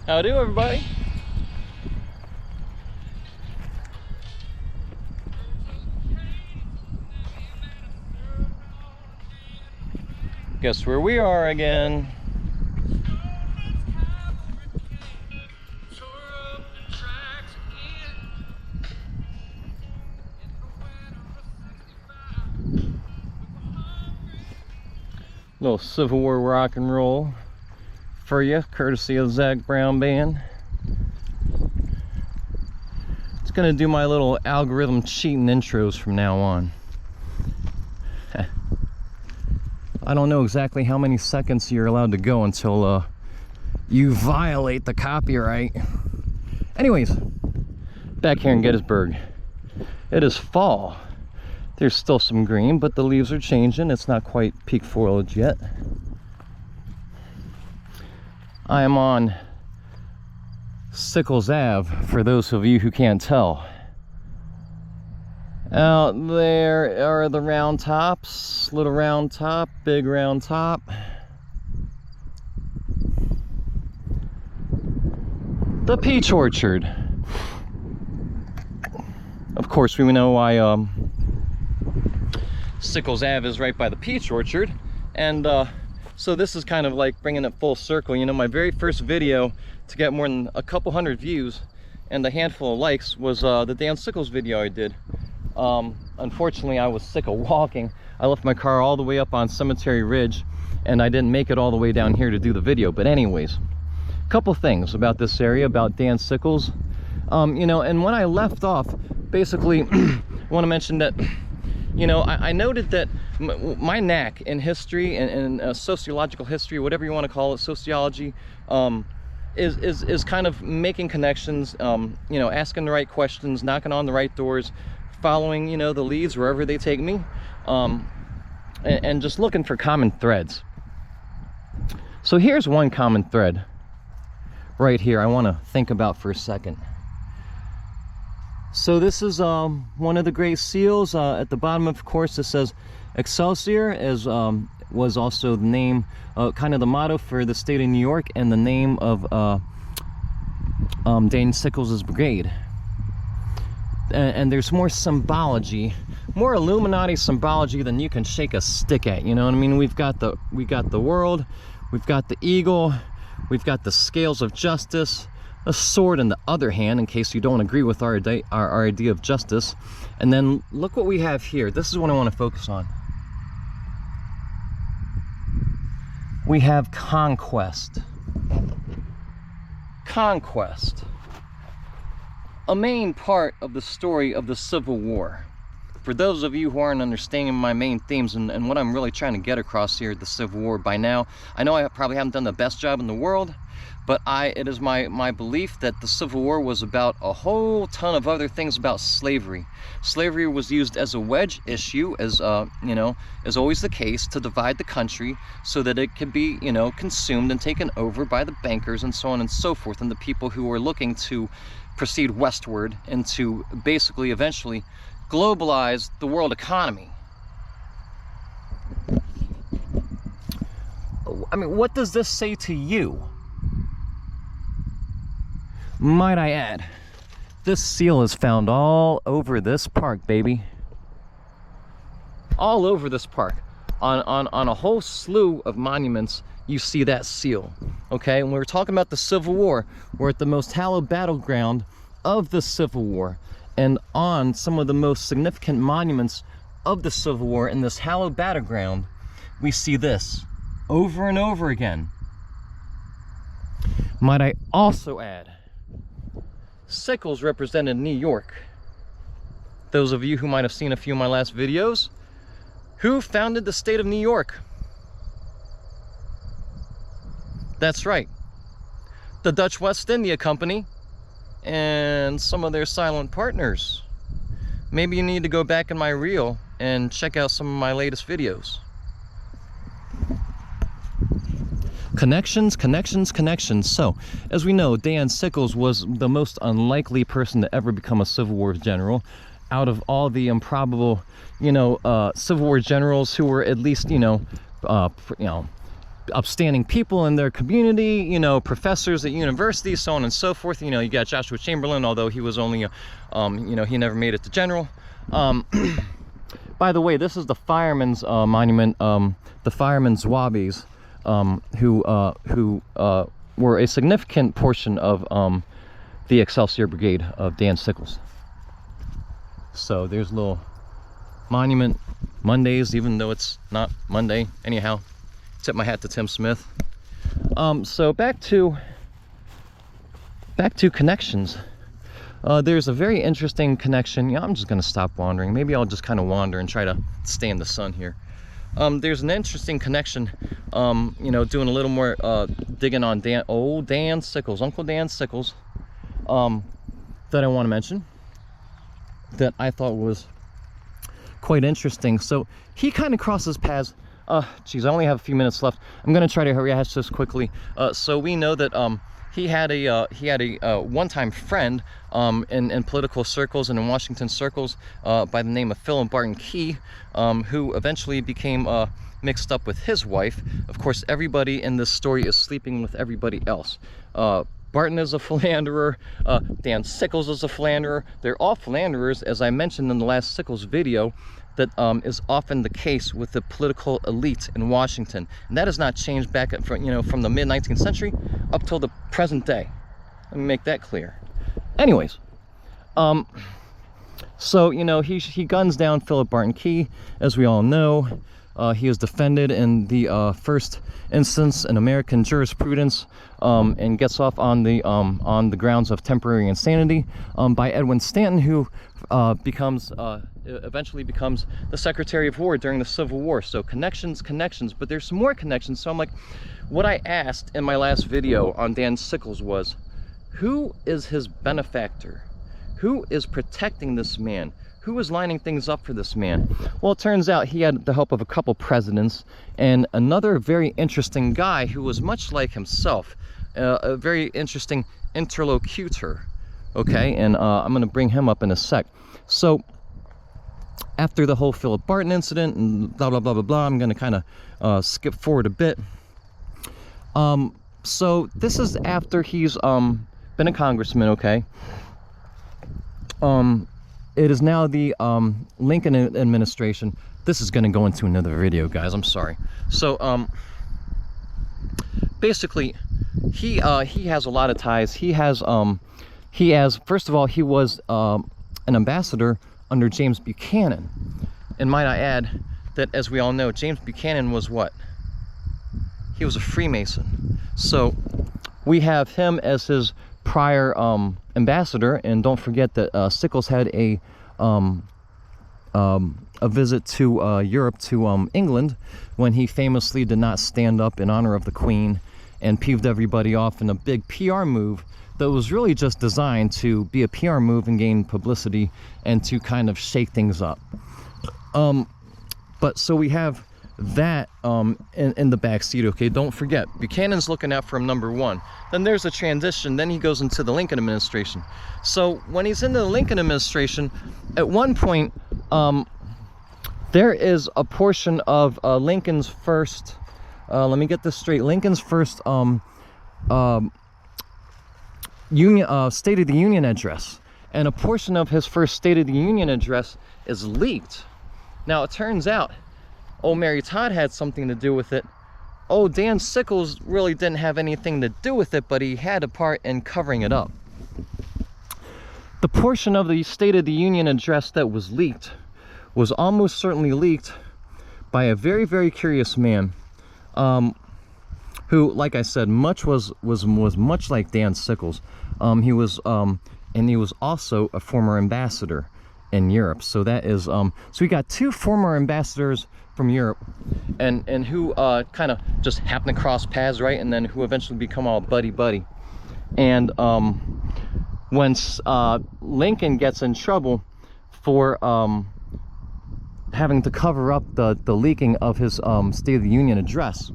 How do, everybody? Guess where we are again? Little Civil War rock and roll for you, courtesy of Zach Brown Band. It's gonna do my little algorithm cheating intros from now on. I don't know exactly how many seconds you're allowed to go until you violate the copyright. Anyways, back here in Gettysburg, it is fall. There's still some green, but the leaves are changing. It's not quite peak foliage yet. I am on Sickles Ave, for those of you who can't tell. Out there are the round tops, little round top, big round top. The peach orchard. Of course, we know why Sickles Ave is right by the peach orchard, and so this is kind of like bringing it full circle. You know, my very first video to get more than a couple hundred views and a handful of likes was the Dan Sickles video I did. Unfortunately, I was sick of walking. I left my car all the way up on Cemetery Ridge, and I didn't make it all the way down here to do the video. But anyways, a couple things about this area, about Dan Sickles. You know, and when I left off, basically, I want to mention that, you know, I noted that my knack in history and sociological history, whatever you want to call it, sociology, is kind of making connections, you know, asking the right questions, knocking on the right doors, following, you know, the leads wherever they take me, and just looking for common threads. So here's one common thread right here I want to think about for a second. So this is one of the great seals. At the bottom, of course, it says Excelsior, as was also the name, kind of the motto for the state of New York, and the name of Dan Sickles' brigade. And there's more symbology, more Illuminati symbology than you can shake a stick at. You know what I mean? We've got the world, we've got the eagle, we've got the scales of justice, a sword in the other hand, in case you don't agree with our idea of justice. And then look what we have here. This is what I want to focus on. We have conquest. Conquest. A main part of the story of the Civil War. For those of you who aren't understanding my main themes and what I'm really trying to get across here at the Civil War by now, I know I probably haven't done the best job in the world, but it is my belief that the Civil War was about a whole ton of other things about slavery. Slavery was used as a wedge issue, as you know, is always the case, to divide the country so that it could be, you know, consumed and taken over by the bankers and so on and so forth, and the people who were looking to proceed westward and to basically eventually globalize the world economy. I mean, what does this say to you? Might I add, this seal is found all over this park, baby. All over this park. On a whole slew of monuments, you see that seal. Okay, when we're talking about the Civil War, we're at the most hallowed battleground of the Civil War. And on some of the most significant monuments of the Civil War in this hallowed battleground, we see this over and over again. Might I also add, Sickles represented New York. Those of you who might have seen a few of my last videos, who founded the state of New York? That's right, the Dutch West India Company and some of their silent partners. Maybe you need to go back in my reel and check out some of my latest videos. Connections, connections, connections. So, as we know, Dan Sickles was the most unlikely person to ever become a Civil War general. Out of all the improbable, you know, Civil War generals who were at least, upstanding people in their community, you know, professors at universities, so on and so forth. You know, you got Joshua Chamberlain, although he was only, you know, he never made it to general. By the way, this is the firemen's monument, the firemen's Wobbies, who were a significant portion of the Excelsior Brigade of Dan Sickles. So there's a little monument. Mondays, even though it's not Monday. Anyhow, tip my hat to Tim Smith. So back to connections. There's a very interesting connection. Yeah, I'm just gonna stop wandering. Maybe I'll just kind of wander and try to stay in the sun here. There's an interesting connection, you know, doing a little more digging on Dan Sickles, Uncle Dan Sickles, that I want to mention, that I thought was quite interesting. So he kind of crosses paths. Geez, I only have a few minutes left. I'm gonna try to rehash this quickly. So we know that he had a one-time friend in political circles and in Washington circles by the name of Philip Barton Key, who eventually became mixed up with his wife. Of course, everybody in this story is sleeping with everybody else. Barton is a philanderer, Dan Sickles is a philanderer. They're all philanderers, as I mentioned in the last Sickles video. That is often the case with the political elite in Washington, and that has not changed back from, you know, from the mid-19th century up till the present day. Let me make that clear. Anyways, so you know, he guns down Philip Barton Key, as we all know. He is defended in the first instance in American jurisprudence, and gets off on the grounds of temporary insanity by Edwin Stanton, who eventually becomes the Secretary of War during the Civil War. So connections, but there's some more connections. So I'm like, what I asked in my last video on Dan Sickles was, who is his benefactor? Who is protecting this man? Who is lining things up for this man? Well, it turns out he had the help of a couple presidents and another very interesting guy who was much like himself, a very interesting interlocutor. Okay, and I'm gonna bring him up in a sec. So after the whole Philip Barton incident and blah blah blah blah blah, I'm gonna kind of skip forward a bit. So this is after he's been a congressman. Okay. It is now the Lincoln administration. This is gonna go into another video, guys. I'm sorry. So basically, he has a lot of ties. He has first of all, he was an ambassador under James Buchanan, and might I add that, as we all know, James Buchanan was what? He was a Freemason. So we have him as his prior ambassador, and don't forget that Sickles had a visit to Europe, to England, when he famously did not stand up in honor of the Queen and peeved everybody off in a big PR move that was really just designed to be a PR move and gain publicity and to kind of shake things up. But so we have that in the back seat. Okay, don't forget, Buchanan's looking out for him, number one. Then there's a transition, then he goes into the Lincoln administration. So when he's in the Lincoln administration, at one point there is a portion of Lincoln's first let me get this straight, Lincoln's first State of the Union address, and a portion of his first State of the Union address is leaked. Now it turns out, oh, Mary Todd had something to do with it. Oh, Dan Sickles really didn't have anything to do with it, but he had a part in covering it up. The portion of the State of the Union address that was leaked was almost certainly leaked by a very, very curious man, who, like I said, was much like Dan Sickles. He was also a former ambassador in Europe. So that is so we got two former ambassadors from Europe, and who kind of just happen to cross paths, right? And then who eventually become all buddy. And when Lincoln gets in trouble for having to cover up the leaking of his State of the Union address,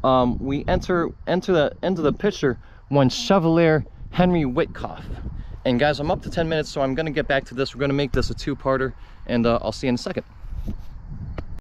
we enter into the picture one Chevalier Henry Whitcoff. And guys, I'm up to 10 minutes, so I'm going to get back to this. We're going to make this a two-parter, and I'll see you in a second.